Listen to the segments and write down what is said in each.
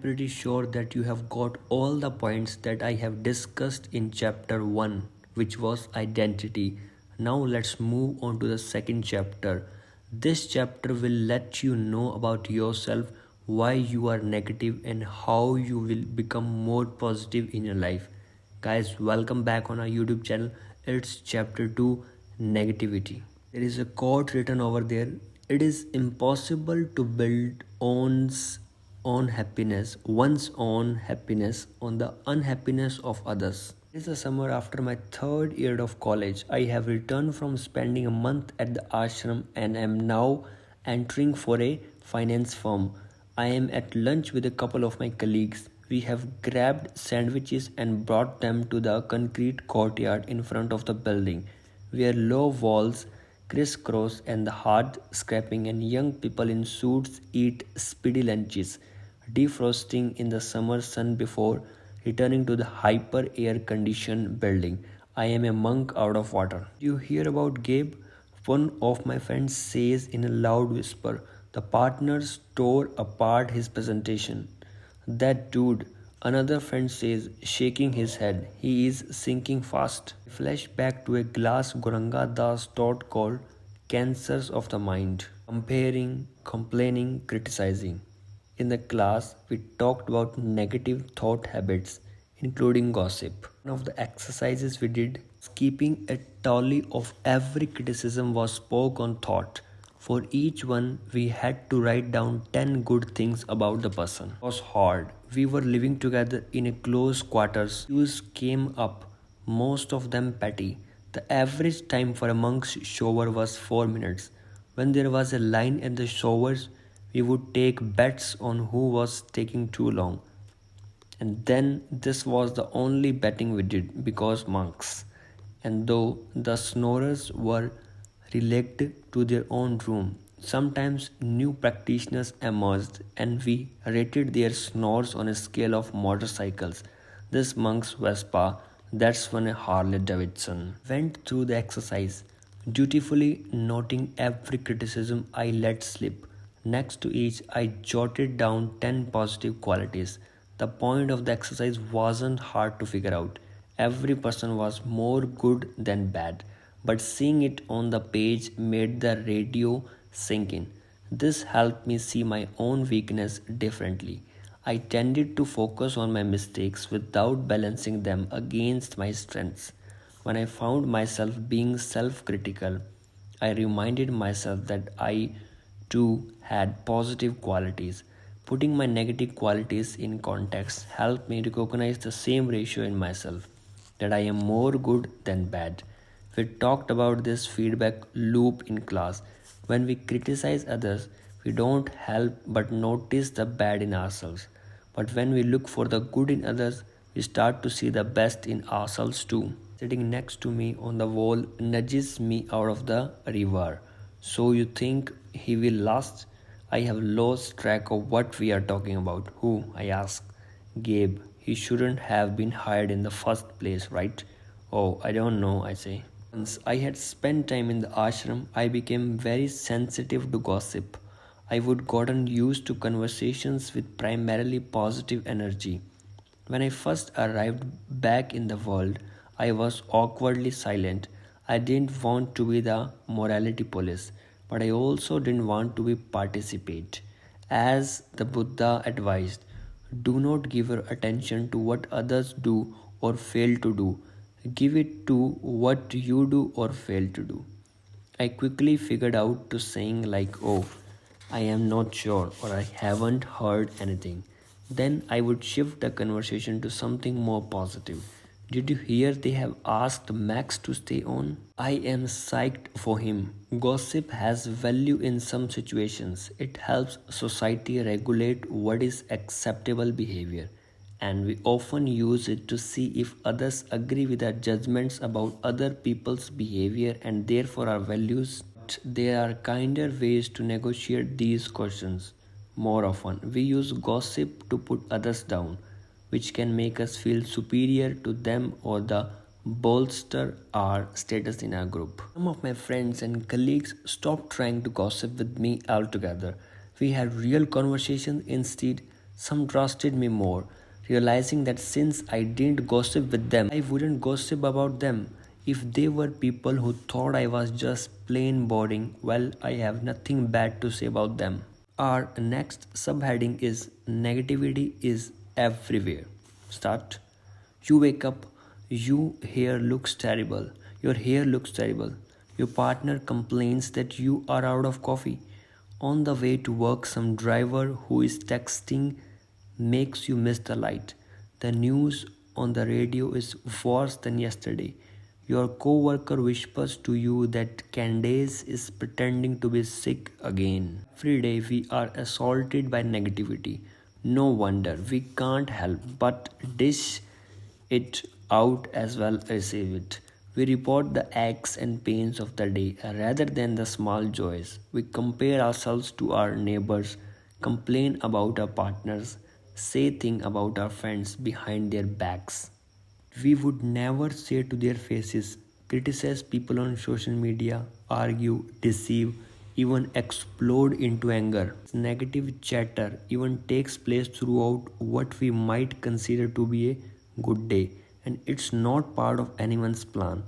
pretty sure that you have got all the points that I have discussed in chapter 1, which was identity. Now let's move on to the second chapter. This chapter will let you know about yourself, why you are negative, and how you will become more positive in your life. Guys, welcome back on our YouTube channel. It's chapter 2, negativity. There is a quote written over there. It is impossible to build one's own happiness on the unhappiness of others. It is the summer after my third year of college. I have returned from spending a month at the ashram and am now entering for a finance firm. I am at lunch with a couple of my colleagues. We have grabbed sandwiches and brought them to the concrete courtyard in front of the building, where low walls crisscross and the hard scraping and young people in suits eat speedy lunches, defrosting in the summer sun before returning to the hyper air conditioned building. I am a monk out of water. You hear about Gabe? One of my friends says in a loud whisper. The partners tore apart his presentation. That dude, another friend says, shaking his head. He is sinking fast. I flash back to a glass Goranga Das taught called Cancers of the Mind. Comparing, complaining, criticizing. In the class, we talked about negative thought habits, including gossip. One of the exercises we did was keeping a tally of every criticism was spoke on thought. For each one, we had to write down 10 good things about the person. It was hard. We were living together in a close quarters. Issues came up, most of them petty. The average time for a monk's shower was 4 minutes. When there was a line at the showers, we would take bets on who was taking too long. And then this was the only betting we did because monks. And though the snorers were releged to their own room, sometimes new practitioners emerged and we rated their snores on a scale of motorcycles. This monk's Vespa, that's when a Harley Davidson. Went through the exercise, dutifully noting every criticism I let slip. Next to each, I jotted down 10 positive qualities. The point of the exercise wasn't hard to figure out. Every person was more good than bad, but seeing it on the page made the radio sink in. This helped me see my own weakness differently. I tended to focus on my mistakes without balancing them against my strengths. When I found myself being self critical, I reminded myself that I too had positive qualities. Putting my negative qualities in context helped me recognize the same ratio in myself, that I am more good than bad. We talked about this feedback loop in class. When we criticize others, we don't help but notice the bad in ourselves. But when we look for the good in others, we start to see the best in ourselves too. Sitting next to me on the wall nudges me out of the river. So you think he will last? I have lost track of what we are talking about. Who? I ask. Gabe. He shouldn't have been hired in the first place, right? Oh, I don't know, I say. Once I had spent time in the ashram, I became very sensitive to gossip. I would gotten used to conversations with primarily positive energy. When I first arrived back in the world, I was awkwardly silent. I didn't want to be the morality police, but I also didn't want to be participate. As the Buddha advised, do not give your attention to what others do or fail to do. Give it to what you do or fail to do. I quickly figured out to saying like, oh, I am not sure or I haven't heard anything. Then I would shift the conversation to something more positive. Did you hear they have asked Max to stay on? I am psyched for him. Gossip has value in some situations. It helps society regulate what is acceptable behavior, and we often use it to see if others agree with our judgments about other people's behavior and therefore our values. But there are kinder ways to negotiate these questions. More often, we use gossip to put others down, which can make us feel superior to them or the bolster our status in our group. Some of my friends and colleagues stopped trying to gossip with me altogether. We had real conversations instead. Some trusted me more, realizing that since I didn't gossip with them, I wouldn't gossip about them. If they were people who thought I was just plain boring, well, I have nothing bad to say about them. Our next subheading is negativity is everywhere. Start. You wake up, your hair looks terrible. Your partner complains that you are out of coffee. On the way to work, some driver who is texting makes you miss the light. The news on the radio is worse than yesterday. Your coworker whispers to you that Candace is pretending to be sick again. Every day we are assaulted by negativity. No wonder we can't help but dish it out as well as receive it. We report the aches and pains of the day rather than the small joys. We compare ourselves to our neighbors, complain about our partners, say things about our friends behind their backs. We would never say to their faces, criticize people on social media, argue, deceive, even explode into anger. Negative chatter even takes place throughout what we might consider to be a good day, and it's not part of anyone's plan.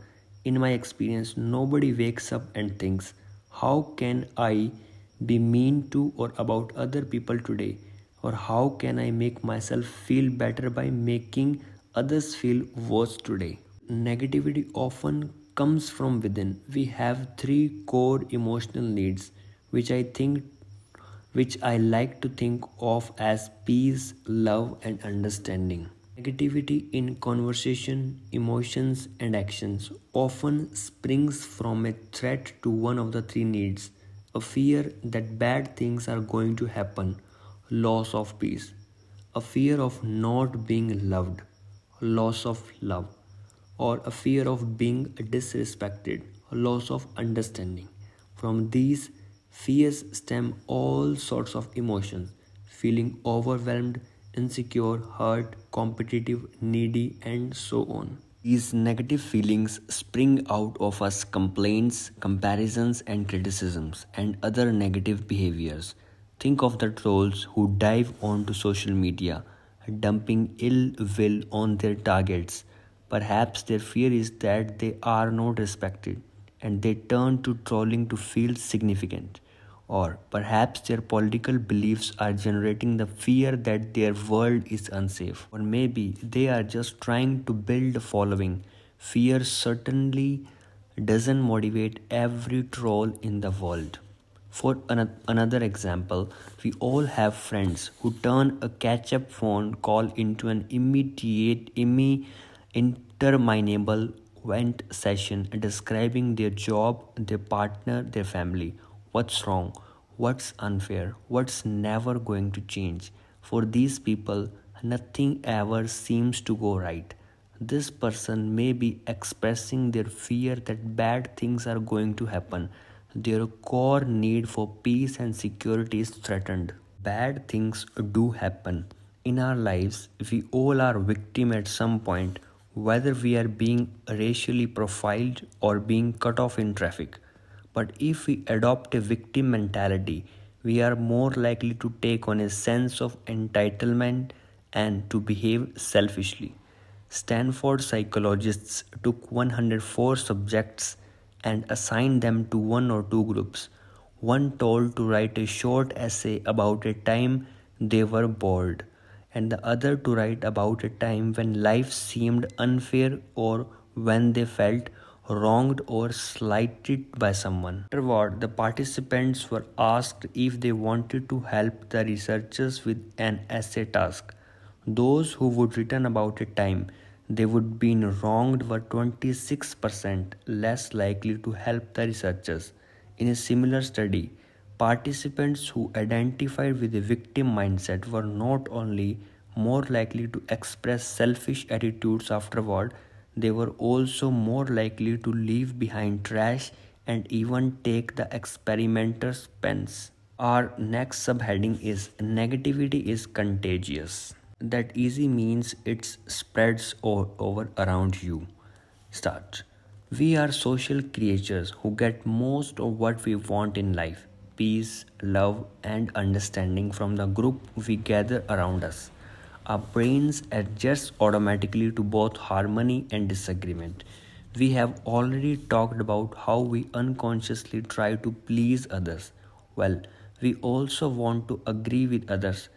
In my experience, nobody wakes up and thinks, how can I be mean to or about other people today? Or how can I make myself feel better by making others feel worse today? Negativity often comes from within. We have three core emotional needs, which I think which I like to think of as peace, love, and understanding. Negativity in conversation, emotions, and actions often springs from a threat to one of the three needs, a fear that bad things are going to happen, loss of peace, a fear of not being loved, loss of love, or a fear of being disrespected, loss of understanding. From these fears stem all sorts of emotions, feeling overwhelmed, insecure, hurt, competitive, needy, and so on. These negative feelings spring out of us complaints, comparisons, and criticisms, and other negative behaviors. Think of the trolls who dive onto social media, dumping ill will on their targets. Perhaps their fear is that they are not respected, and they turn to trolling to feel significant. Or perhaps their political beliefs are generating the fear that their world is unsafe. Or maybe they are just trying to build a following. Fear certainly doesn't motivate every troll in the world. For another example, we all have friends who turn a catch up phone call into an interminable vent session describing their job, their partner, their family. What's wrong? What's unfair? What's never going to change? For these people, nothing ever seems to go right. This person may be expressing their fear that bad things are going to happen. Their core need for peace and security is threatened. Bad things do happen. In our lives, we all are victim at some point, whether we are being racially profiled or being cut off in traffic. But if we adopt a victim mentality, we are more likely to take on a sense of entitlement and to behave selfishly. Stanford psychologists took 104 subjects and assigned them to one or two groups. One told to write a short essay about a time they were bored, and the other to write about a time when life seemed unfair or when they felt wronged or slighted by someone. Afterward, the participants were asked if they wanted to help the researchers with an essay task. Those who would written about a time they would been wronged were 26% less likely to help the researchers. In a similar study, participants who identified with a victim mindset were not only more likely to express selfish attitudes afterward, they were also more likely to leave behind trash and even take the experimenter's pens. Our next subheading is negativity is contagious. That easy means it spreads over around you. Start. We are social creatures who get most of what we want in life. peace, love, and understanding from the group we gather around us. Our brains adjust automatically to both harmony and disagreement. We have already talked about how we unconsciously try to please others. Well, we also want to agree with others.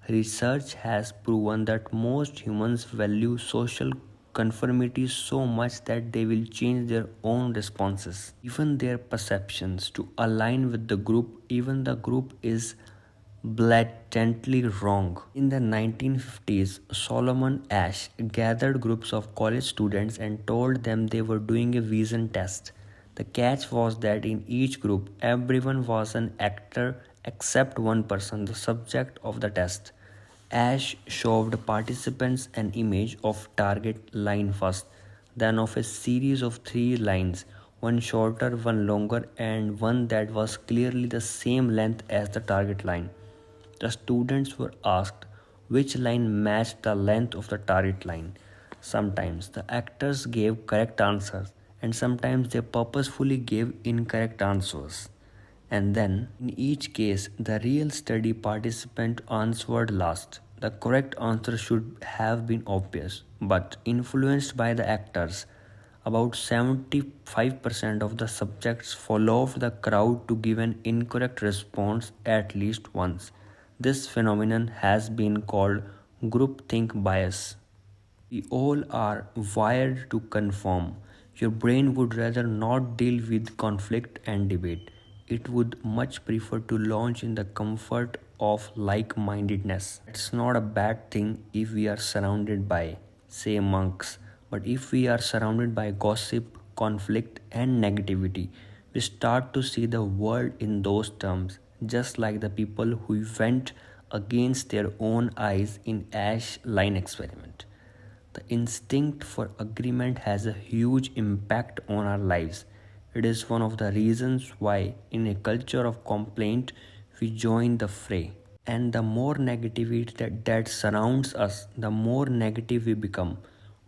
Research has proven that most humans value social conformity so much that they will change their own responses, even their perceptions, to align with the group, even the group is blatantly wrong. In the 1950s, Solomon Asch gathered groups of college students and told them they were doing a vision test. The catch was that in each group, everyone was an actor except one person, the subject of the test. Ash showed participants an image of target line first, then of a series of three lines, one shorter, one longer, and one that was clearly the same length as the target line. The students were asked which line matched the length of the target line. Sometimes the actors gave correct answers, and sometimes they purposefully gave incorrect answers. And then, in each case, the real study participant answered last. The correct answer should have been obvious, but influenced by the actors, about 75% of the subjects followed the crowd to give an incorrect response at least once. This phenomenon has been called groupthink bias. We all are wired to conform. Your brain would rather not deal with conflict and debate. It would much prefer to launch in the comfort of like mindedness. It's not a bad thing if we are surrounded by, say, monks, but if we are surrounded by gossip, conflict, and negativity, we start to see the world in those terms, just like the people who went against their own eyes in ash line experiment. The instinct for agreement has a huge impact on our lives. It is one of the reasons why, in a culture of complaint, we join the fray. And the more negativity that surrounds us, the more negative we become.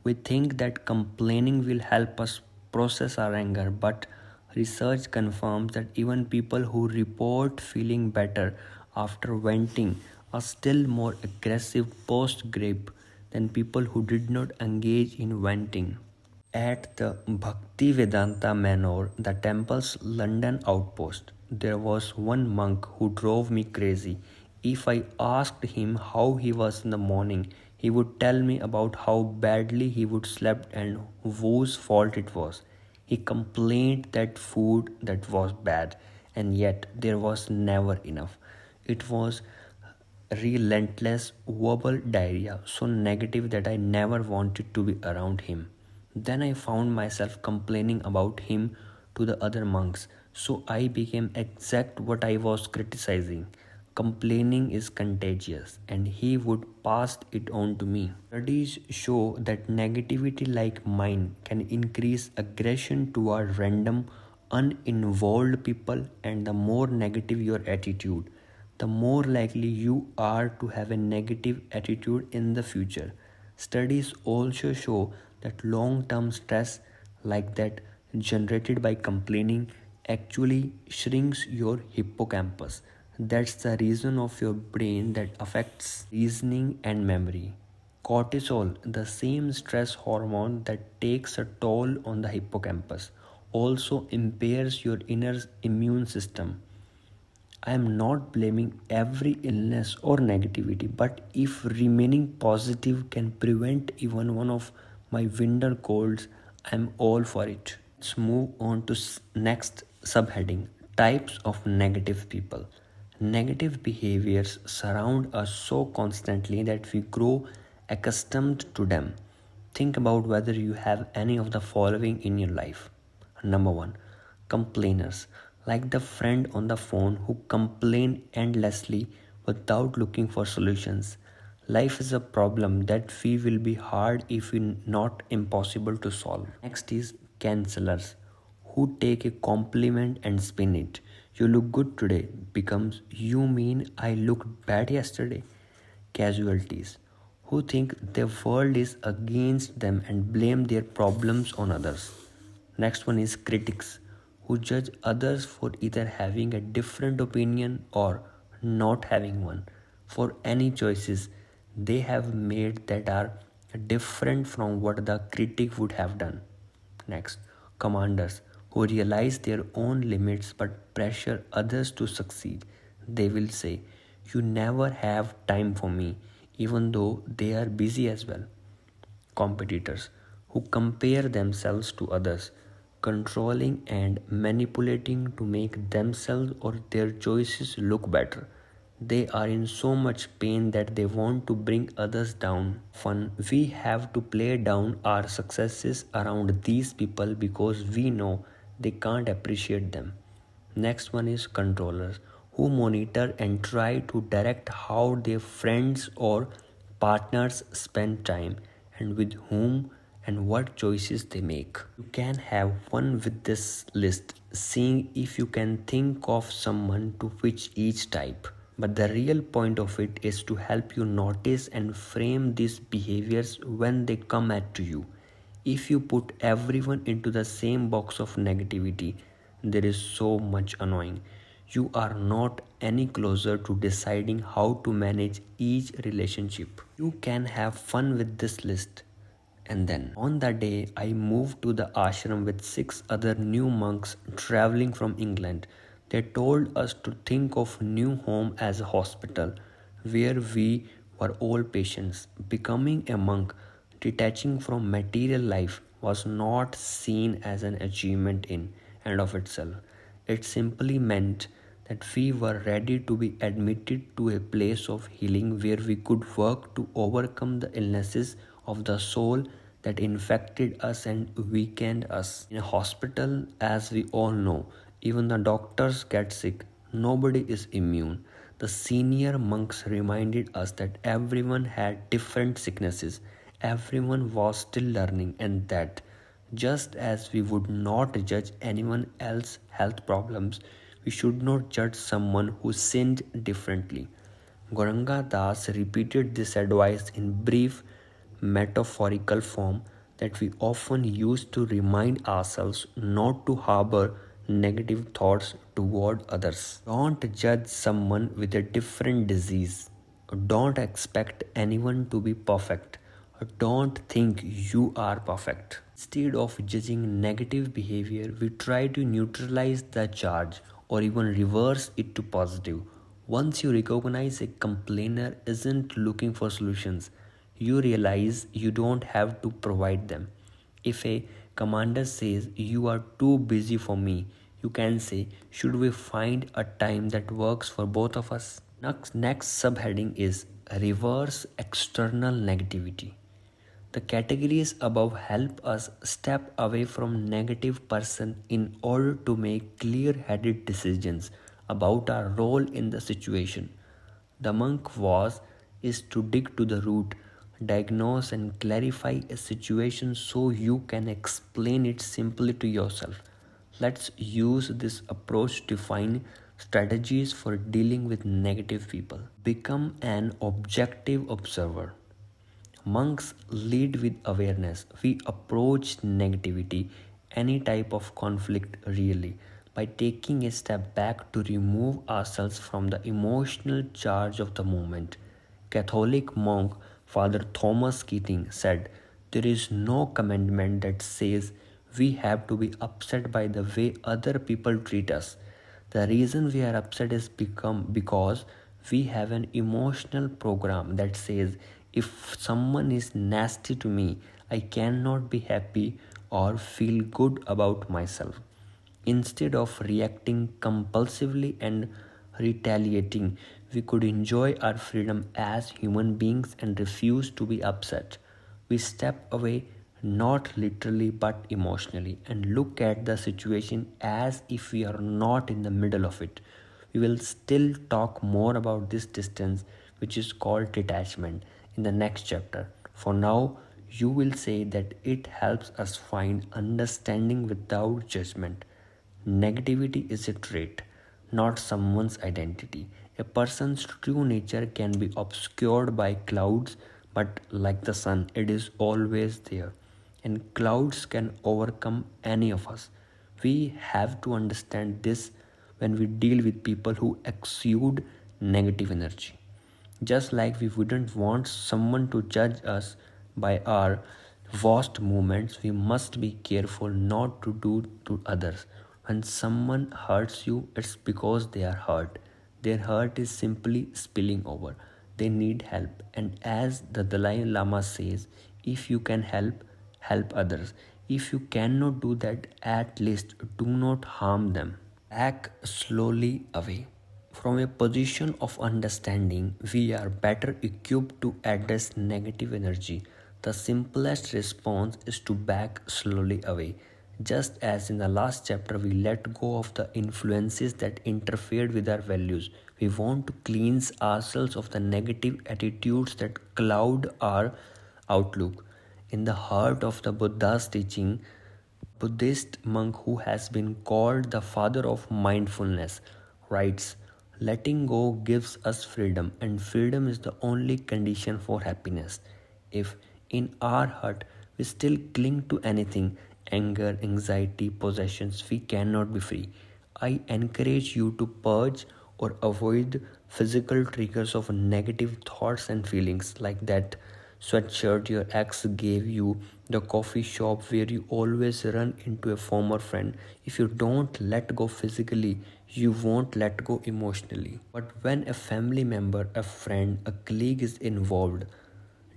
We think that complaining will help us process our anger, but research confirms that even people who report feeling better after venting are still more aggressive post gripe than people who did not engage in venting. At the Bhaktivedanta Manor, the temple's London outpost, there was one monk who drove me crazy. If I asked him how he was in the morning, he would tell me about how badly he would slept and whose fault it was. He complained that food that was bad, and yet there was never enough. It was relentless verbal diarrhea, so negative that I never wanted to be around him. Then I found myself complaining about him to the other monks, so I became exact what I was criticizing. Complaining is contagious, and he would pass it on to me. Studies show that negativity like mine can increase aggression toward random, uninvolved people, and the more negative your attitude, the more likely you are to have a negative attitude in the future. Studies also show that long term stress, like that generated by complaining, actually shrinks your hippocampus. That's the reason of your brain that affects reasoning and memory. Cortisol, the same stress hormone that takes a toll on the hippocampus, also impairs your inner immune system. I am not blaming every illness or negativity, but if remaining positive can prevent even one of my winter colds, I am all for it. Let's move on to next subheading, types of negative people. Negative behaviors surround us so constantly that we grow accustomed to them. Think about whether you have any of the following in your life. Number one, complainers, like the friend on the phone who complain endlessly without looking for solutions. Life is a problem that we will be hard if not impossible to solve. Next is cancelers, who take a compliment and spin it. You look good today becomes you mean I looked bad yesterday. Casualties, who think the world is against them and blame their problems on others. Next one is critics, who judge others for either having a different opinion or not having one, for any choices they have made that are different from what the critic would have done. Next, commanders who realize their own limits but pressure others to succeed. They will say, "You never have time for me," even though they are busy as well. Competitors who compare themselves to others, controlling and manipulating to make themselves or their choices look better. They are in so much pain that they want to bring others down. Often, we have to play down our successes around these people because we know they can't appreciate them. Next one is controllers who monitor and try to direct how their friends or partners spend time and with whom and what choices they make. You can have fun with this list, seeing if you can think of someone to fit each type. But the real point of it is to help you notice and frame these behaviors when they come at you. If you put everyone into the same box of negativity, there is so much annoying. You are not any closer to deciding how to manage each relationship. You can have fun with this list. And then, on the day I moved to the ashram with 6 other new monks traveling from England, they told us to think of new home as a hospital where we were all patients. Becoming a monk, detaching from material life, was not seen as an achievement in and of itself. It simply meant that we were ready to be admitted to a place of healing where we could work to overcome the illnesses of the soul that infected us and weakened us. In a hospital, as we all know, even the doctors get sick. Nobody is immune. The senior monks reminded us that everyone had different sicknesses, everyone was still learning, and that just as we would not judge anyone else's health problems, we should not judge someone who sinned differently. Goranga Das repeated this advice in brief, metaphorical form that we often use to remind ourselves not to harbor negative thoughts toward others. Don't judge someone with a different disease. Don't expect anyone to be perfect. Don't think you are perfect. Instead of judging negative behavior, we try to neutralize the charge or even reverse it to positive. Once you recognize a complainer isn't looking for solutions, you realize you don't have to provide them. If a commander says, "You are too busy for me," you can say, "Should we find a time that works for both of us?" Next subheading is reverse external negativity. The categories above help us step away from negative person in order to make clear-headed decisions about our role in the situation. The monk was is to dig to the root, diagnose and clarify a situation so you can explain it simply to yourself. Let's use this approach to find strategies for dealing with negative people. Become an objective observer. Monks lead with awareness. We approach negativity, any type of conflict really, by taking a step back to remove ourselves from the emotional charge of the moment. Catholic monk Father Thomas Keating said, "There is no commandment that says we have to be upset by the way other people treat us. The reason we are upset is because we have an emotional program that says if someone is nasty to me, I cannot be happy or feel good about myself." Instead of reacting compulsively and retaliating, we could enjoy our freedom as human beings and refuse to be upset. We step away not literally but emotionally and look at the situation as if we are not in the middle of it. We will still talk more about this distance, which is called detachment, in the next chapter. For now, you will say that it helps us find understanding without judgment. Negativity is a trait, not someone's identity. A person's true nature can be obscured by clouds, but like the sun, it is always there. And clouds can overcome any of us. We have to understand this when we deal with people who exude negative energy. Just like we wouldn't want someone to judge us by our vast movements, we must be careful not to do to others. When someone hurts you, it's because they are hurt. Their hurt is simply spilling over. They need help. And as the Dalai Lama says, if you can help, help others. If you cannot do that, at least do not harm them. Back slowly away. From a position of understanding, we are better equipped to address negative energy. The simplest response is to back slowly away. Just as in the last chapter, we let go of the influences that interfered with our values. We want to cleanse ourselves of the negative attitudes that cloud our outlook. In the heart of the Buddha's teaching, Buddhist monk who has been called the father of mindfulness writes, letting go gives us freedom, and freedom is the only condition for happiness. If in our heart we still cling to anything, anger, anxiety, possessions, we cannot be free. I encourage you to purge or avoid physical triggers of negative thoughts and feelings like that sweatshirt your ex gave you, the coffee shop where you always run into a former friend. If you don't let go physically, you won't let go emotionally. But when a family member, a friend, a colleague is involved,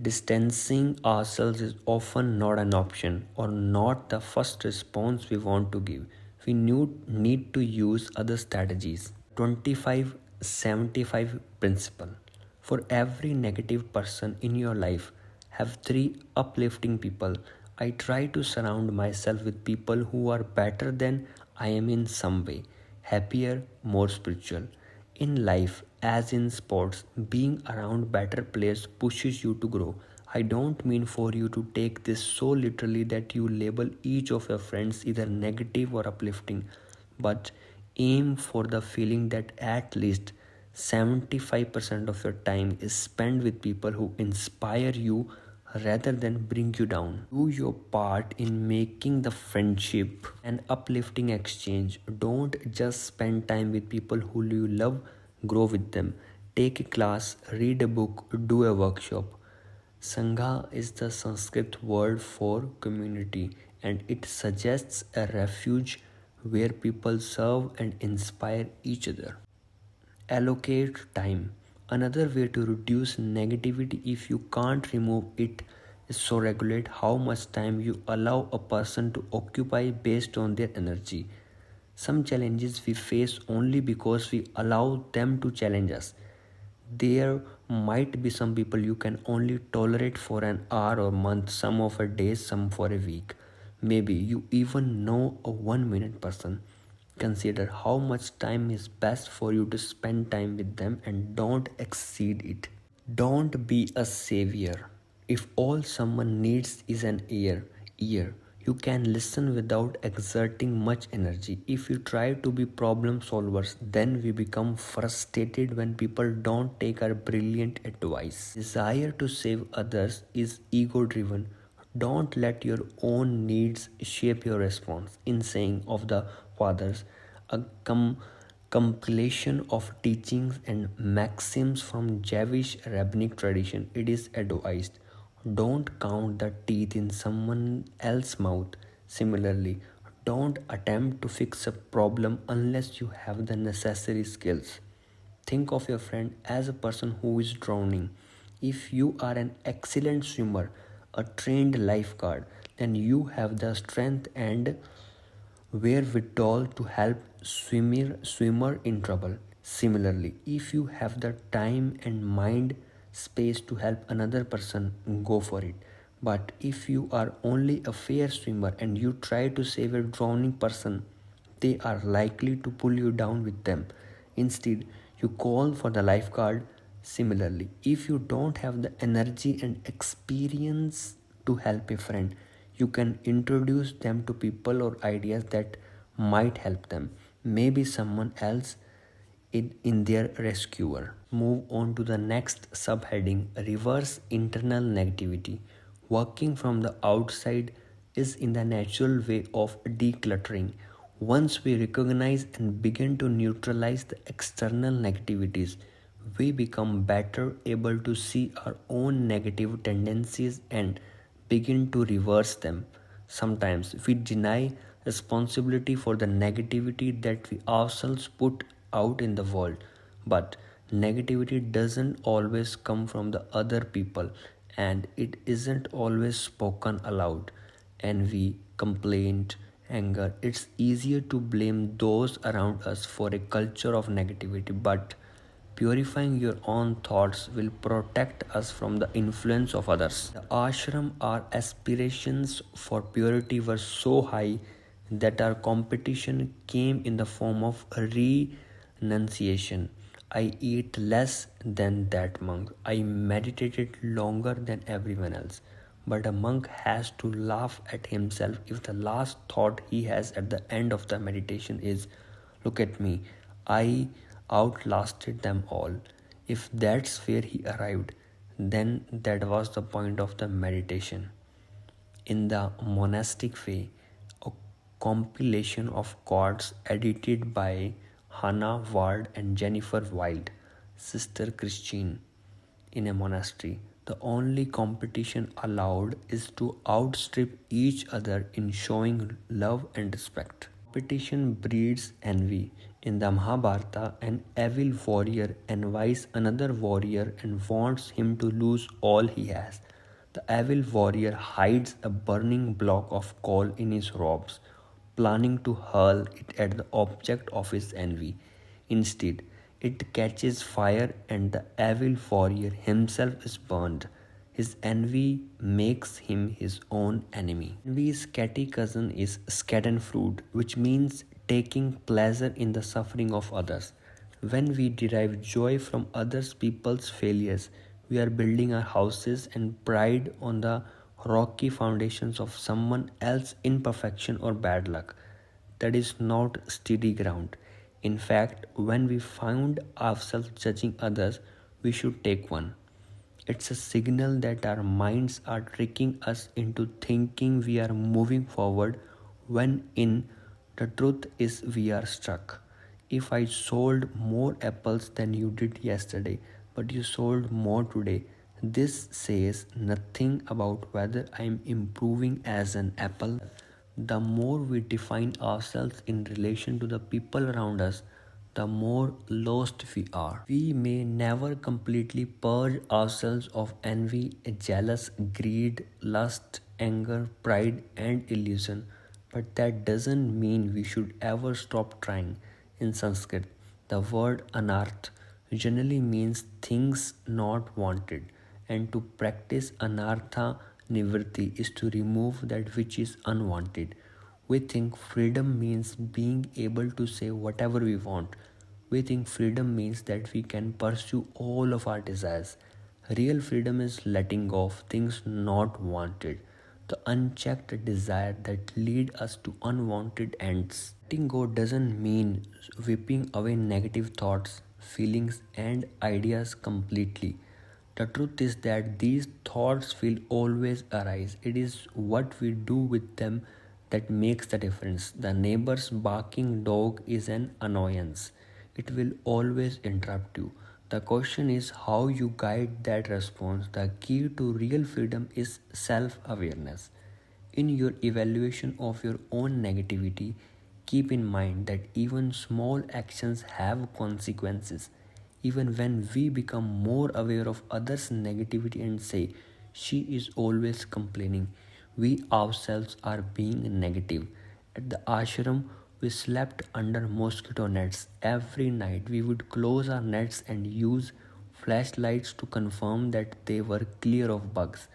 distancing ourselves is often not an option or not the first response we want to give. We need to use other strategies. 25-75 principle. For every negative person in your life, have three uplifting people. I try to surround myself with people who are better than I am in some way, happier, more spiritual. In life, as in sports, being around better players pushes you to grow. I don't mean for you to take this so literally that you label each of your friends either negative or uplifting, but aim for the feeling that at least 75% of your time is spent with people who inspire you rather than bring you down. Do your part in making the friendship an uplifting exchange. Don't just spend time with people who you love, grow with them. Take a class, read a book, do a workshop. Sangha is the Sanskrit word for community, and it suggests a refuge where people serve and inspire each other. Allocate time. Another way to reduce negativity if you can't remove it is so regulate how much time you allow a person to occupy based on their energy. Some challenges we face only because we allow them to challenge us. There might be some people you can only tolerate for an hour or month, some of a day, some for a week. Maybe you even know a 1 minute person. Consider how much time is best for you to spend time with them and don't exceed it. Don't be a savior. If all someone needs is an ear, you can listen without exerting much energy. If you try to be problem solvers, then we become frustrated when people don't take our brilliant advice. Desire to save others is ego driven. Don't let your own needs shape your response. In saying of the fathers, a compilation of teachings and maxims from Jewish rabbinic tradition, it is advised, don't count the teeth in someone else's mouth. Similarly, don't attempt to fix a problem unless you have the necessary skills. Think of your friend as a person who is drowning. If you are an excellent swimmer, a trained lifeguard, then you have the strength and wherewithal to help swimmer in trouble. Similarly, if you have the time and mind space to help another person, go for it. But if you are only a fair swimmer and you try to save a drowning person, they are likely to pull you down with them. Instead, you call for the lifeguard. Similarly, if you don't have the energy and experience to help a friend, you can introduce them to people or ideas that might help them. Maybe someone else in their rescuer. Move on to the next subheading, reverse internal negativity. Working from the outside is in the natural way of decluttering. Once we recognize and begin to neutralize the external negativities, we become better able to see our own negative tendencies and begin to reverse them. Sometimes we deny responsibility for the negativity that we ourselves put out in the world, but negativity doesn't always come from the other people and it isn't always spoken aloud. Envy, complaint, anger, it's easier to blame those around us for a culture of negativity, but purifying your own thoughts will protect us from the influence of others. The ashram, our aspirations for purity were so high that our competition came in the form of renunciation. I eat less than that monk. I meditated longer than everyone else. But a monk has to laugh at himself if the last thought he has at the end of the meditation is, "Look at me, I outlasted them all." If that's where he arrived, then that was the point of the meditation. In the monastic way, a compilation of quotes edited by Hannah Ward and Jennifer Wild, Sister Christine, in a monastery. The only competition allowed is to outstrip each other in showing love and respect. Competition breeds envy. In the Mahabharata, an evil warrior envies another warrior and wants him to lose all he has. The evil warrior hides a burning block of coal in his robes, planning to hurl it at the object of his envy. Instead, it catches fire and the evil warrior himself is burned. His envy makes him his own enemy. Envy's catty cousin is schadenfreude, which means taking pleasure in the suffering of others. When we derive joy from others people's failures, we are building our houses and pride on the rocky foundations of someone else's imperfection or bad luck. That is not steady ground. In fact, when we find ourselves judging others, we should take one. It's a signal that our minds are tricking us into thinking we are moving forward when in the truth is we are stuck. If I sold more apples than you did yesterday, but you sold more today, this says nothing about whether I am improving as an apple. The more we define ourselves in relation to the people around us, the more lost we are. We may never completely purge ourselves of envy, jealous, greed, lust, anger, pride, and illusion, but that doesn't mean we should ever stop trying. In Sanskrit, the word anarth generally means things not wanted, and to practice anartha nivritti is to remove that which is unwanted. We think freedom means being able to say whatever we want. We think freedom means that we can pursue all of our desires. Real freedom is letting go of things not wanted, the unchecked desire that lead us to unwanted ends. Letting go doesn't mean whipping away negative thoughts, feelings, and ideas completely. The truth is that these thoughts will always arise. It is what we do with them that makes the difference. The neighbor's barking dog is an annoyance. It will always interrupt you. The question is how you guide that response. The key to real freedom is self awareness. In your evaluation of your own negativity, keep in mind that even small actions have consequences. Even when we become more aware of others' negativity and say, "She is always complaining," we ourselves are being negative. At the ashram, we slept under mosquito nets. Every night, we would close our nets and use flashlights to confirm that they were clear of bugs.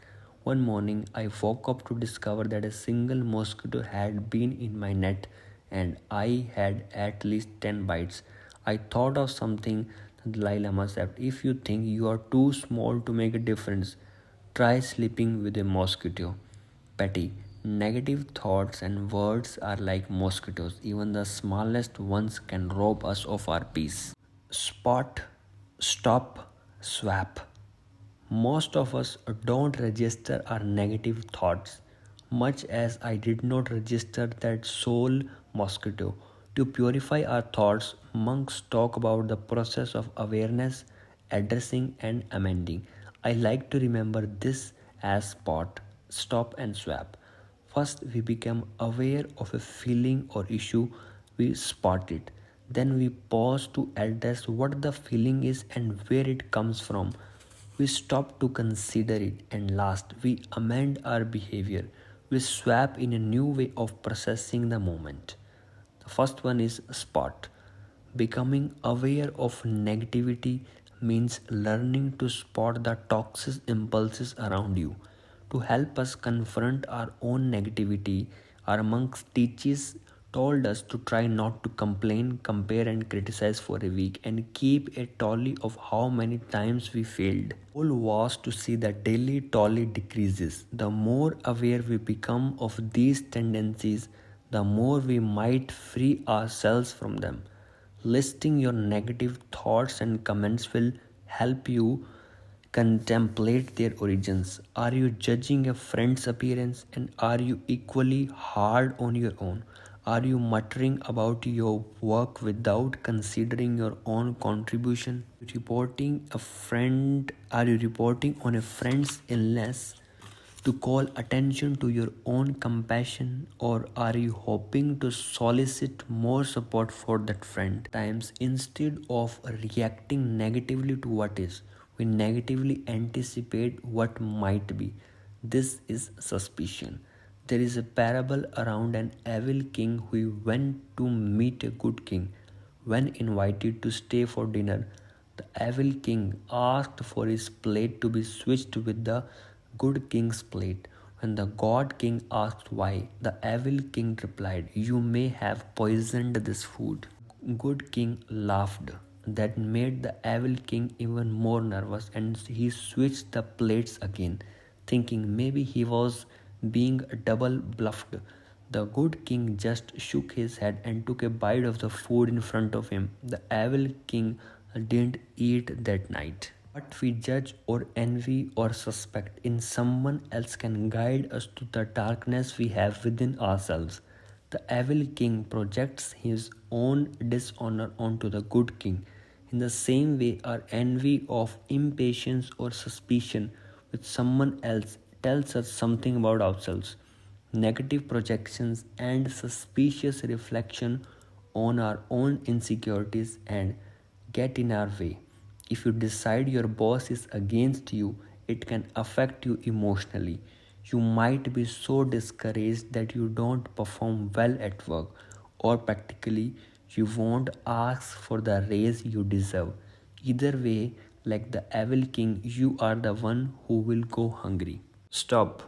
One morning, I woke up to discover that a single mosquito had been in my net and I had at least 10 bites. I thought of something the Dalai Lama said: "If you think you are too small to make a difference, try sleeping with a mosquito." Petty. Negative thoughts and words are like mosquitoes. Even the smallest ones can rob us of our peace. Spot, stop, swap. Most of us don't register our negative thoughts. much as I did not register that soul mosquito. To purify our thoughts, monks talk about the process of awareness, addressing, and amending. I like to remember this as spot, stop, and swap. First, we become aware of a feeling or issue, we spot it. Then, we pause to address what the feeling is and where it comes from. We stop to consider it, and last, we amend our behavior. We swap in a new way of processing the moment. The first one is spot. Becoming aware of negativity means learning to spot the toxic impulses around you. To help us confront our own negativity, our monks teaches told us to try not to complain, compare, and criticize for a week and keep a tally of how many times we failed. The goal was to see the daily tally decreases. The more aware we become of these tendencies, the more we might free ourselves from them. Listing your negative thoughts and comments will help you contemplate their origins. Are you judging a friend's appearance, and are you equally hard on your own? Are you muttering about your work without considering your own contribution? Are you reporting on a friend's illness to call attention to your own compassion, or are you hoping to solicit more support for that friend? Times, instead of reacting negatively to what is, we negatively anticipate what might be. This is suspicion. There is a parable around an evil king who went to meet a good king. When invited to stay for dinner, the evil king asked for his plate to be switched with the good king's plate. When the god king asked why, the evil king replied, "You may have poisoned this food." Good king laughed. That made the evil king even more nervous, and he switched the plates again, thinking maybe he was being double bluffed. The good king just shook his head and took a bite of the food in front of him. The evil king didn't eat that night. What we judge or envy or suspect in someone else can guide us to the darkness we have within ourselves. The evil king projects his own dishonor onto the good king. In the same way, our envy of impatience or suspicion with someone else tells us something about ourselves. Negative projections and suspicious reflection on our own insecurities and get in our way. If you decide your boss is against you, it can affect you emotionally. You might be so discouraged that you don't perform well at work, or practically, you won't ask for the raise you deserve. Either way, like the evil king, you are the one who will go hungry. Stop.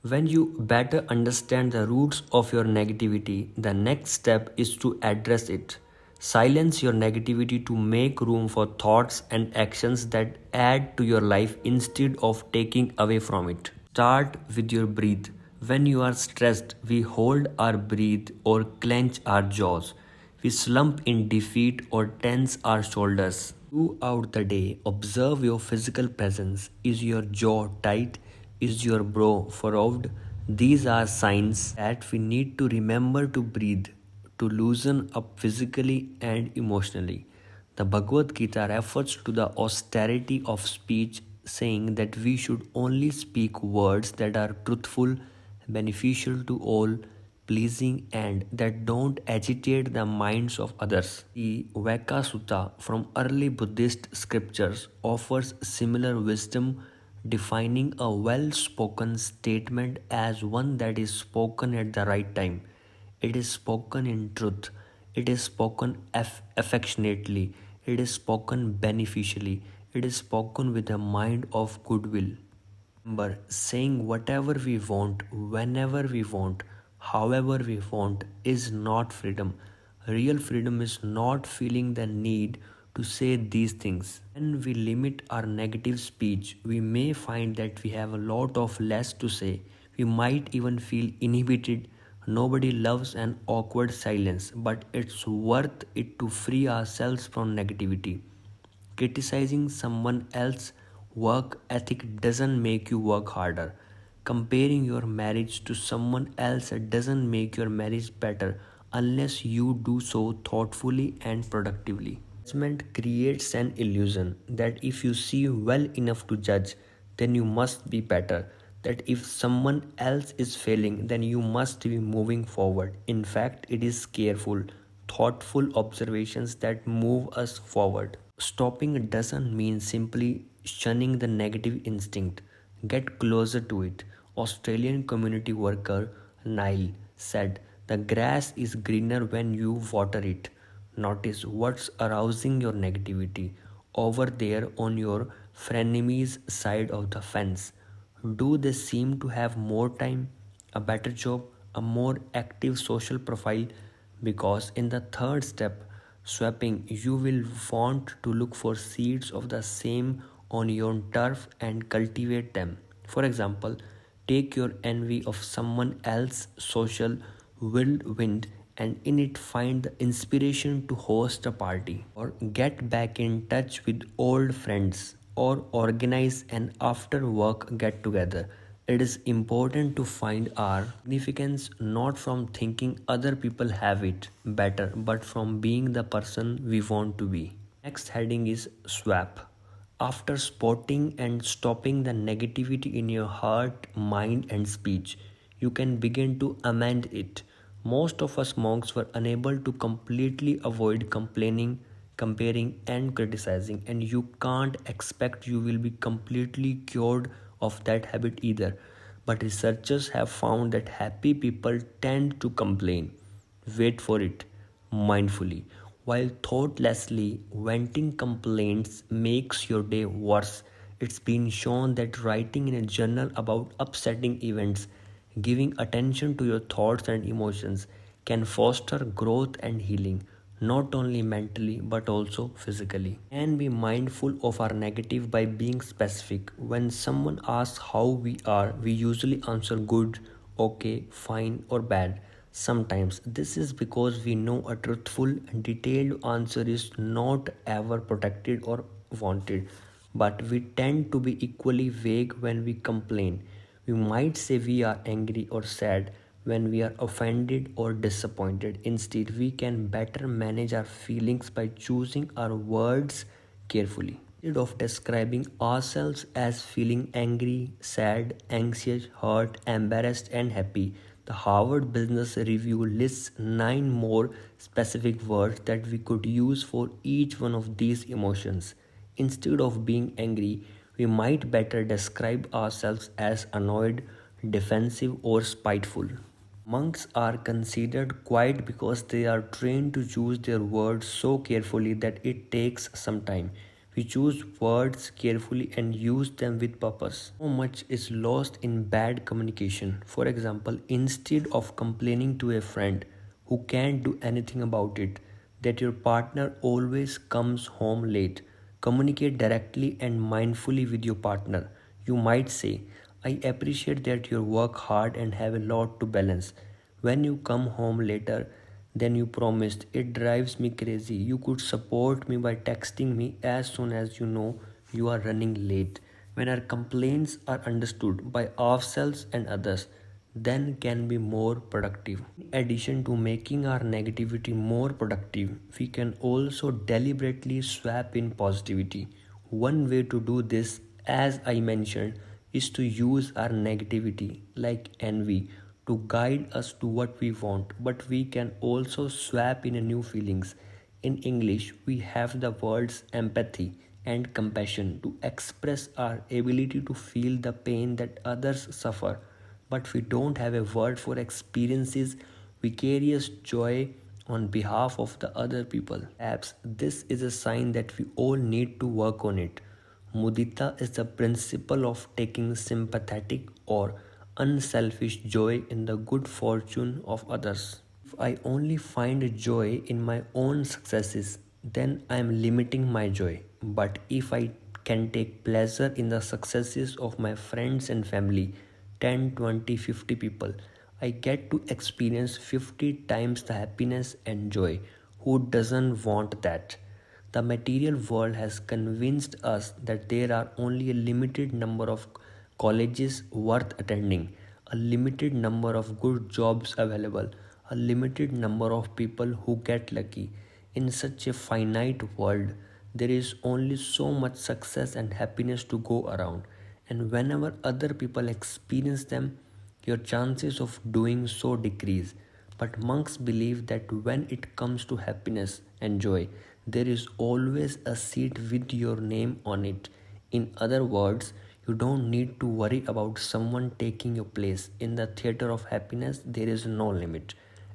When you better understand the roots of your negativity, the next step is to address it. Silence your negativity to make room for thoughts and actions that add to your life instead of taking away from it. Start with your breath. When you are stressed, we hold our breath or clench our jaws. We slump in defeat or tense our shoulders. Throughout the day, observe your physical presence. Is your jaw tight? Is your brow furrowed? These are signs that we need to remember to breathe, to loosen up physically and emotionally. The Bhagavad Gita refers to the austerity of speech, saying that we should only speak words that are truthful, beneficial to all, pleasing, and that don't agitate the minds of others. The Vaka Sutta from early Buddhist scriptures offers similar wisdom, defining a well spoken statement as one that is spoken at the right time. It is spoken in truth. It is spoken affectionately. It is spoken beneficially. It is spoken with a mind of goodwill. Remember, saying whatever we want, whenever we want, however we want is not freedom. Real freedom is not feeling the need to say these things. When we limit our negative speech, we may find that we have a lot of less to say. We might even feel inhibited. Nobody loves an awkward silence, but it's worth it to free ourselves from negativity. Criticizing someone else's work ethic doesn't make you work harder. Comparing your marriage to someone else doesn't make your marriage better unless you do so thoughtfully and productively. Judgment creates an illusion that if you see well enough to judge, then you must be better. That if someone else is failing, then you must be moving forward. In fact, it is careful, thoughtful observations that move us forward. Stopping doesn't mean simply shunning the negative instinct. Get closer to it. Australian community worker Nile said, "The grass is greener when you water it." Notice what's arousing your negativity over there on your frenemies side of the fence. Do they seem to have more time, a better job, a more active social profile? Because in the third step, swapping, you will want to look for seeds of the same on your turf and cultivate them. For example, take your envy of someone else's social whirlwind and in it find the inspiration to host a party or get back in touch with old friends or organize an after work get together. It is important to find our significance not from thinking other people have it better but from being the person we want to be. Next heading is swap. After spotting and stopping the negativity in your heart, mind, and speech, you can begin to amend it. Most of us monks were unable to completely avoid complaining, comparing, and criticizing, and you can't expect you will be completely cured of that habit either. But researchers have found that happy people tend to complain. Wait for it mindfully. While thoughtlessly venting complaints makes your day worse, it's been shown that writing in a journal about upsetting events, giving attention to your thoughts and emotions, can foster growth and healing, not only mentally but also physically. And be mindful of our negative by being specific. When someone asks how we are, we usually answer good, okay, fine, or bad. Sometimes this is because we know a truthful, detailed answer is not ever protected or wanted, but we tend to be equally vague when we complain. We might say we are angry or sad when we are offended or disappointed. Instead, we can better manage our feelings by choosing our words carefully. Instead of describing ourselves as feeling angry, sad, anxious, hurt, embarrassed, and happy, the Harvard Business Review lists 9 more specific words that we could use for each one of these emotions. Instead of being angry, we might better describe ourselves as annoyed, defensive, or spiteful. Monks are considered quiet because they are trained to choose their words so carefully that it takes some time. We choose words carefully and use them with purpose. So much is lost in bad communication. For example, instead of complaining to a friend who can't do anything about it, that your partner always comes home late, communicate directly and mindfully with your partner. You might say, "I appreciate that you work hard and have a lot to balance. When you come home later than you promised, it drives me crazy. You could support me by texting me as soon as you know you are running late." When our complaints are understood by ourselves and others, then can be more productive. In addition to making our negativity more productive, we can also deliberately swap in positivity. One way to do this, as I mentioned, is to use our negativity, like envy, to guide us to what we want, but we can also swap in a new feelings. In English, we have the words empathy and compassion to express our ability to feel the pain that others suffer, but we don't have a word for experiences vicarious joy on behalf of the other people. Perhaps this is a sign that we all need to work on it. Mudita is the principle of taking sympathetic or unselfish joy in the good fortune of others. If I only find joy in my own successes, then I am limiting my joy. But if I can take pleasure in the successes of my friends and family, 10, 20, 50 people, I get to experience 50 times the happiness and joy. Who doesn't want that? The material world has convinced us that there are only a limited number of colleges worth attending, a limited number of good jobs available, a limited number of people who get lucky. In such a finite world, there is only so much success and happiness to go around, and whenever other people experience them, your chances of doing so decrease. But monks believe that when it comes to happiness and joy, there is always a seat with your name on it. In other words, you don't need to worry about someone taking your place. In the theater of happiness, there is no limit.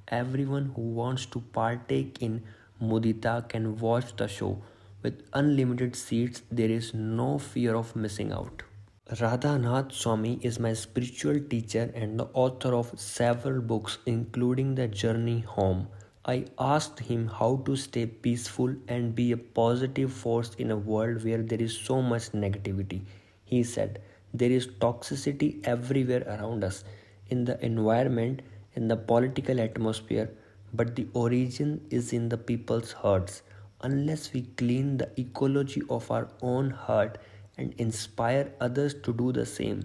Everyone who wants to partake in mudita can watch the show. With unlimited seats, there is no fear of missing out. Radhanath Swami is my spiritual teacher and the author of several books, including The Journey Home. I asked him how to stay peaceful and be a positive force in a world where there is so much negativity. He said, there is toxicity everywhere around us, in the environment, in the political atmosphere, but the origin is in the people's hearts. Unless we clean the ecology of our own heart and inspire others to do the same,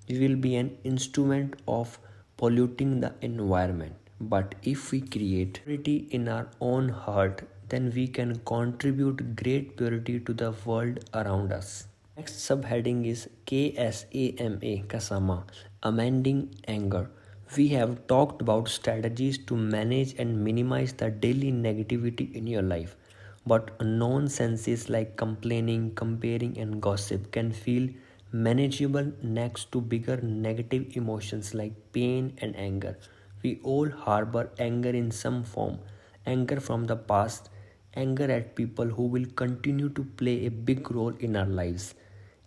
we will be an instrument of polluting the environment. But if we create purity in our own heart, then we can contribute great purity to the world around us. Next subheading is Kasama, amending anger. We have talked about strategies to manage and minimize the daily negativity in your life. But nonsenses like complaining, comparing, and gossip can feel manageable next to bigger negative emotions like pain and anger. We all harbor anger in some form, anger from the past, anger at people who will continue to play a big role in our lives,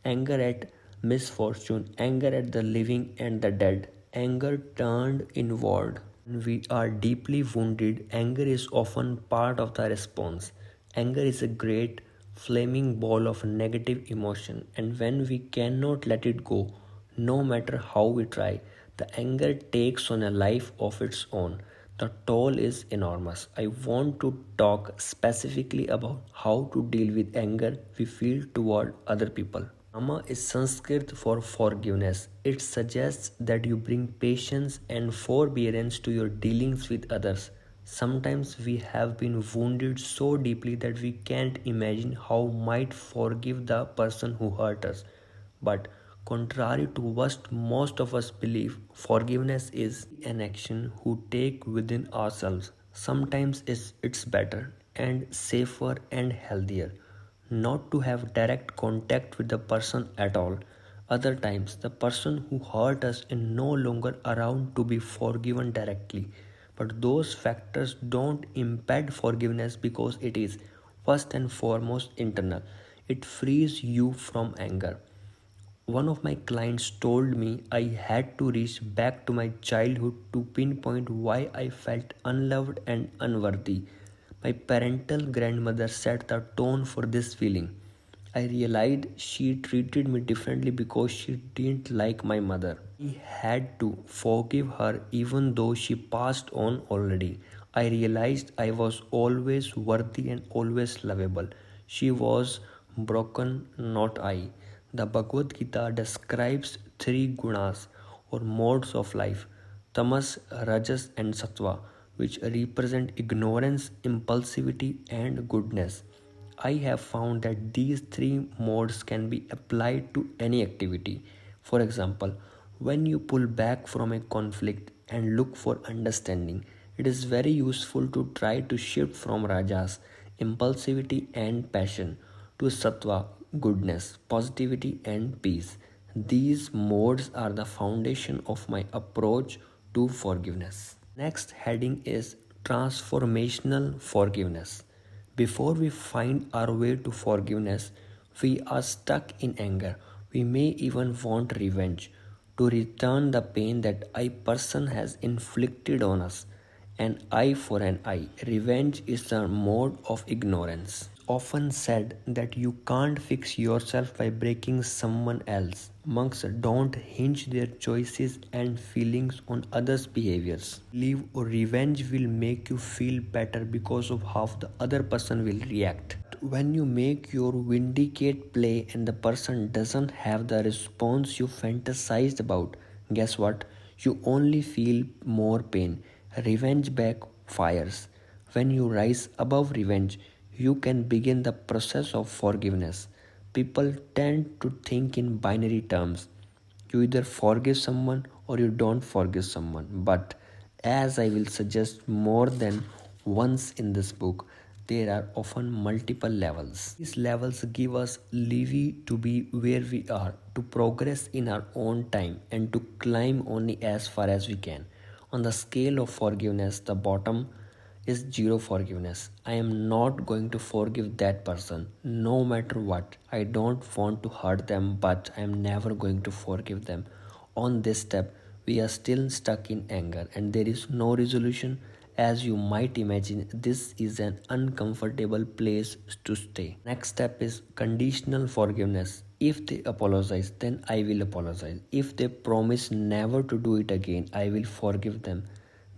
anger at misfortune, anger at the living and the dead, anger turned inward. When we are deeply wounded, anger is often part of the response. Anger is a great flaming ball of negative emotion, and when we cannot let it go, no matter how we try, the anger takes on a life of its own. The toll is enormous. I want to talk specifically about how to deal with anger we feel toward other people. Nama is Sanskrit for forgiveness. It suggests that you bring patience and forbearance to your dealings with others. Sometimes we have been wounded so deeply that we can't imagine how might forgive the person who hurt us. But contrary to what most of us believe, forgiveness is an action we take within ourselves. Sometimes it's better and safer and healthier not to have direct contact with the person at all. Other times, the person who hurt us is no longer around to be forgiven directly. But those factors don't impede forgiveness because it is, first and foremost, internal. It frees you from anger. One of my clients told me I had to reach back to my childhood to pinpoint why I felt unloved and unworthy. My parental grandmother set the tone for this feeling. I realized she treated me differently because she didn't like my mother. I had to forgive her even though she passed on already. I realized I was always worthy and always lovable. She was broken, not I. The Bhagavad Gita describes three gunas or modes of life tamas, rajas, and sattva, which represent ignorance, impulsivity, and goodness. I have found that these three modes can be applied to any activity. For example, when you pull back from a conflict and look for understanding, it is very useful to try to shift from rajas, impulsivity and passion, to sattva, goodness, positivity, and peace. These modes are the foundation of my approach to forgiveness. Next heading is transformational forgiveness. Before we find our way to forgiveness, we are stuck in anger. We may even want revenge to return the pain that a person has inflicted on us. An eye for an eye. Revenge is a mode of ignorance. Often said that you can't fix yourself by breaking someone else. Monks don't hinge their choices and feelings on others' behaviors. Believe or revenge will make you feel better because of how the other person will react. But when you make your vindicate play and the person doesn't have the response you fantasized about, guess what? You only feel more pain. Revenge backfires. When you rise above revenge, you can begin the process of forgiveness. People tend to think in binary terms. You either forgive someone or you don't forgive someone. But as I will suggest more than once in this book, there are often multiple levels. These levels give us leeway to be where we are, to progress in our own time, and to climb only as far as we can. On the scale of forgiveness, the bottom is zero forgiveness. I am not going to forgive that person no matter what. I don't want to hurt them, but I am never going to forgive them. On this step, we are still stuck in anger and there is no resolution. As you might imagine, this is an uncomfortable place to stay. Next step is conditional forgiveness. If they apologize, then I will apologize. If they promise never to do it again, I will forgive them.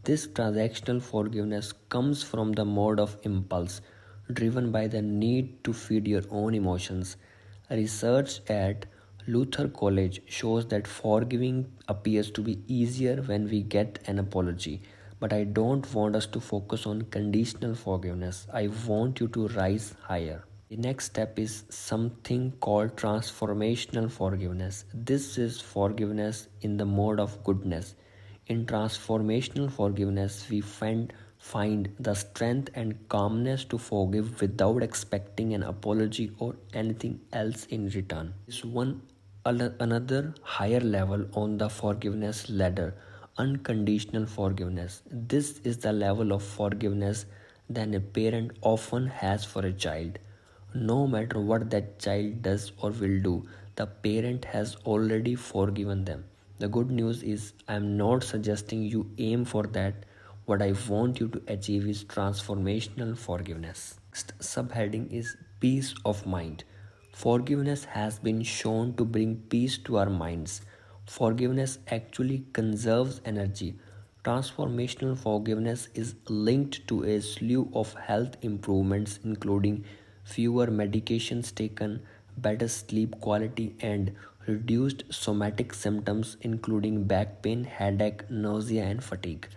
This transactional forgiveness comes from the mode of impulse, driven by the need to feed your own emotions. Research at Luther College shows that forgiving appears to be easier when we get an apology. But I don't want us to focus on conditional forgiveness. I want you to rise higher. The next step is something called transformational forgiveness. This is forgiveness in the mode of goodness. In transformational forgiveness, we find the strength and calmness to forgive without expecting an apology or anything else in return. This one another higher level on the forgiveness ladder, unconditional forgiveness. This is the level of forgiveness that a parent often has for a child. No matter what that child does or will do, the parent has already forgiven them. The good news is, I am not suggesting you aim for that. What I want you to achieve is transformational forgiveness. Next subheading is peace of mind. Forgiveness has been shown to bring peace to our minds. Forgiveness actually conserves energy. Transformational forgiveness is linked to a slew of health improvements, including fewer medications taken, better sleep quality, and reduced somatic symptoms, including back pain, headache, nausea, and fatigue.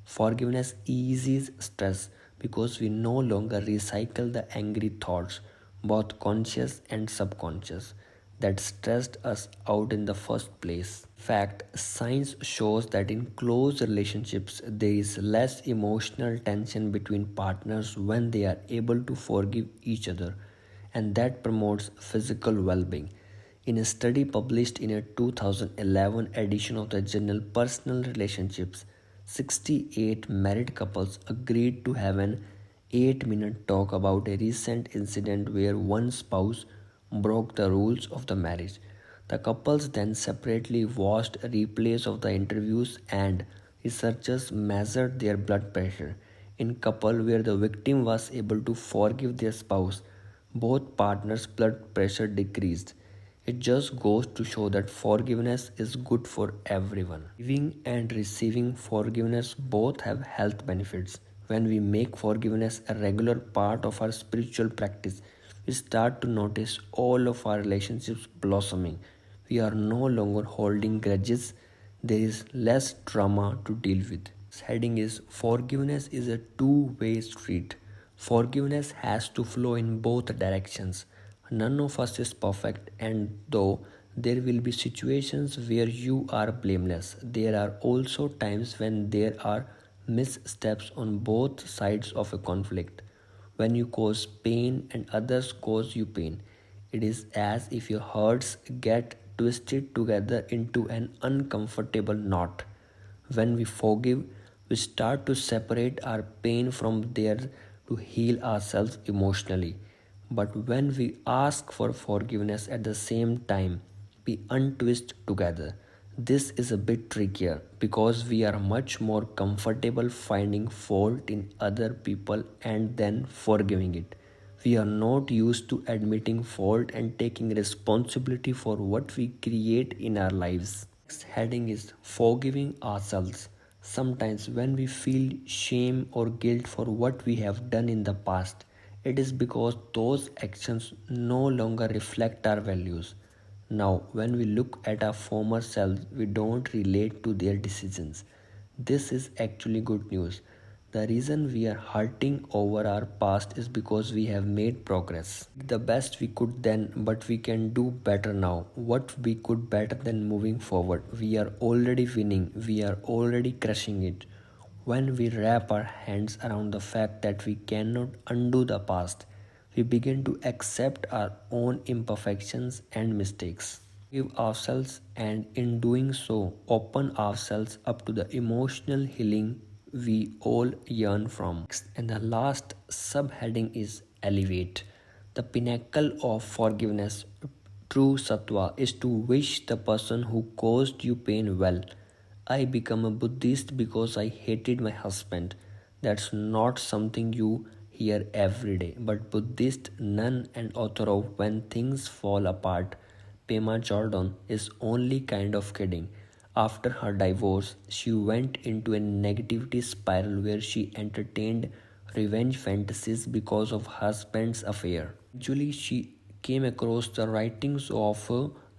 Forgiveness eases stress because we no longer recycle the angry thoughts, both conscious and subconscious, that stressed us out in the first place. Fact, science shows that in close relationships there is less emotional tension between partners when they are able to forgive each other, and that promotes physical well-being. In a study published in a 2011 edition of the journal Personal Relationships, 68 married couples agreed to have an 8-minute talk about a recent incident where one spouse broke the rules of the marriage. The couples then separately watched replays of the interviews and researchers measured their blood pressure. In couple where the victim was able to forgive their spouse, both partners' blood pressure decreased. It just goes to show that forgiveness is good for everyone. Giving and receiving forgiveness both have health benefits. When we make forgiveness a regular part of our spiritual practice, we start to notice all of our relationships blossoming. We are no longer holding grudges, there is less drama to deal with. This heading is Forgiveness is a two-way street. Forgiveness has to flow in both directions. None of us is perfect, and though there will be situations where you are blameless, there are also times when there are missteps on both sides of a conflict. When you cause pain and others cause you pain, it is as if your hearts get twisted together into an uncomfortable knot. When we forgive, we start to separate our pain from theirs to heal ourselves emotionally. But when we ask for forgiveness at the same time, we untwist together. This is a bit trickier because we are much more comfortable finding fault in other people and then forgiving it. We are not used to admitting fault and taking responsibility for what we create in our lives. Next heading is forgiving ourselves. Sometimes when we feel shame or guilt for what we have done in the past, It is because those actions no longer reflect our values. Now, when we look at our former selves, we don't relate to their decisions. This is actually good news. The reason we are hurting over our past is because we have made progress. The best we could then, but we can do better now. What we could better than moving forward. We are already winning, we are already crushing it. When we wrap our hands around the fact that we cannot undo the past, we begin to accept our own imperfections and mistakes. Give ourselves, and in doing so, open ourselves up to the emotional healing we all yearn from. And the last subheading is elevate. The pinnacle of forgiveness, true sattva, is to wish the person who caused you pain well. I became a Buddhist because I hated my husband. That's not something you hear every day. But Buddhist nun and author of When Things Fall Apart, Pema Jordan, is only kind of kidding. After her divorce, she went into a negativity spiral where she entertained revenge fantasies because of husband's affair. Eventually, she came across the writings of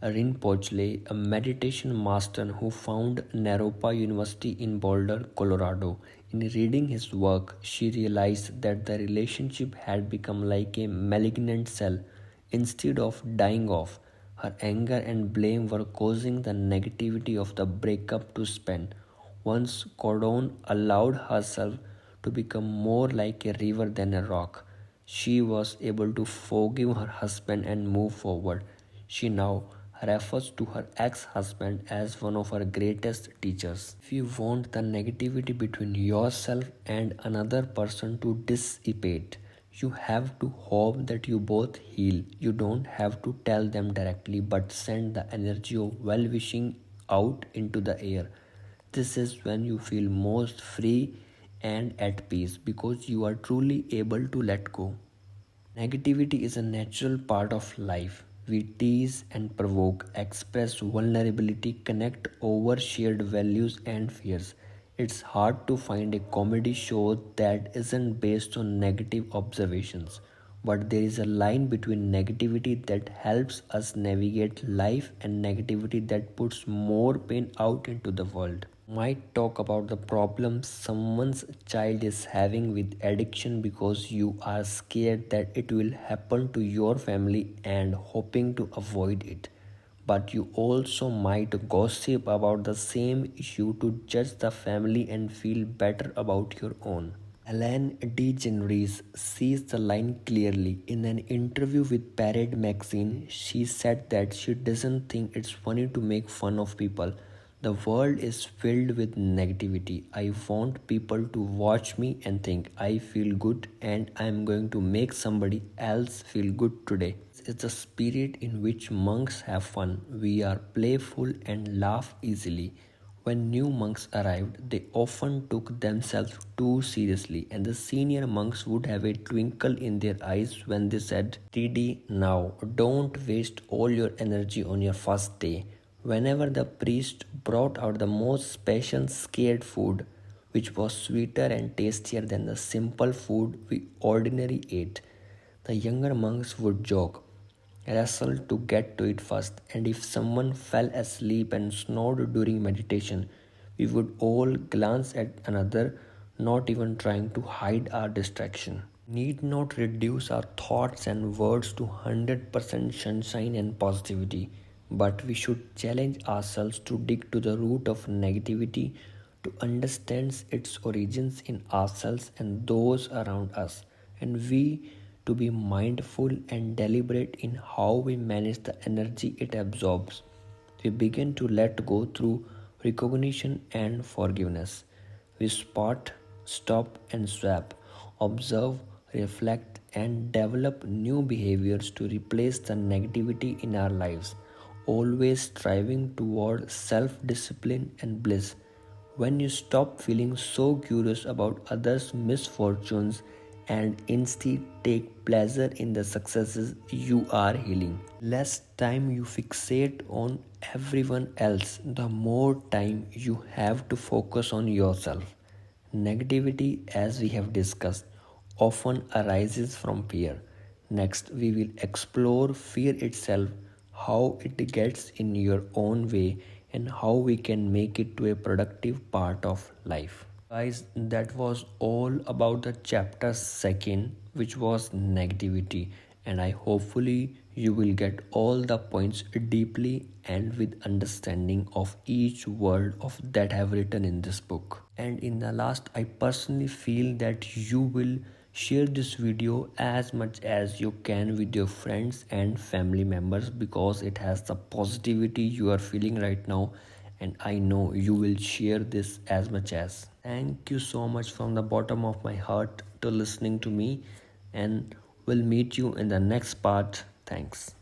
Rinpoche, a meditation master who founded Naropa University in Boulder, Colorado. In reading his work, she realized that the relationship had become like a malignant cell. Instead of dying off, her anger and blame were causing the negativity of the breakup to spend. Once Cordon allowed herself to become more like a river than a rock, she was able to forgive her husband and move forward. She now refers to her ex husband as one of her greatest teachers. If you want the negativity between yourself and another person to dissipate, you have to hope that you both heal. You don't have to tell them directly, but send the energy of well wishing out into the air. This is when you feel most free and at peace because you are truly able to let go. Negativity is a natural part of life. We tease and provoke, express vulnerability, connect over shared values and fears. It's hard to find a comedy show that isn't based on negative observations. But there is a line between negativity that helps us navigate life and negativity that puts more pain out into the world. Might talk about the problems someone's child is having with addiction because you are scared that it will happen to your family and hoping to avoid it. But you also might gossip about the same issue to judge the family and feel better about your own. Ellen DeGeneres sees the line clearly. In an interview with Parade magazine, she said that she doesn't think it's funny to make fun of people. The world is filled with negativity. I want people to watch me and think I feel good and I'm going to make somebody else feel good today. It's a spirit in which monks have fun. We are playful and laugh easily. When new monks arrived, they often took themselves too seriously, and the senior monks would have a twinkle in their eyes when they said, "Steady now, don't waste all your energy on your first day." Whenever the priest brought out the most special scared food, which was sweeter and tastier than the simple food we ordinarily ate, the younger monks would joke, wrestle to get to it first, and if someone fell asleep and snored during meditation, we would all glance at another, not even trying to hide our distraction. Need not reduce our thoughts and words to 100% sunshine and positivity, but we should challenge ourselves to dig to the root of negativity, to understand its origins in ourselves and those around us, and we to be mindful and deliberate in how we manage the energy it absorbs. We begin to let go through recognition and forgiveness. We spot, stop, and swap, observe, reflect, and develop new behaviors to replace the negativity in our lives, always striving toward self discipline and bliss. When you stop feeling so curious about others' misfortunes and instead take pleasure in the successes you are healing. Less time you fixate on everyone else, the more time you have to focus on yourself. Negativity, as we have discussed, often arises from fear. Next, we will explore fear itself, how it gets in your own way, and how we can make it to a productive part of life. Guys, that was all about the chapter second, which was negativity, and I hopefully you will get all the points deeply and with understanding of each word of that have written in this book. And in the last, I personally feel that you will share this video as much as you can with your friends and family members because it has the positivity you are feeling right now, and I know you will share this as much as. Thank you so much from the bottom of my heart to listening to me, and we'll meet you in the next part. Thanks.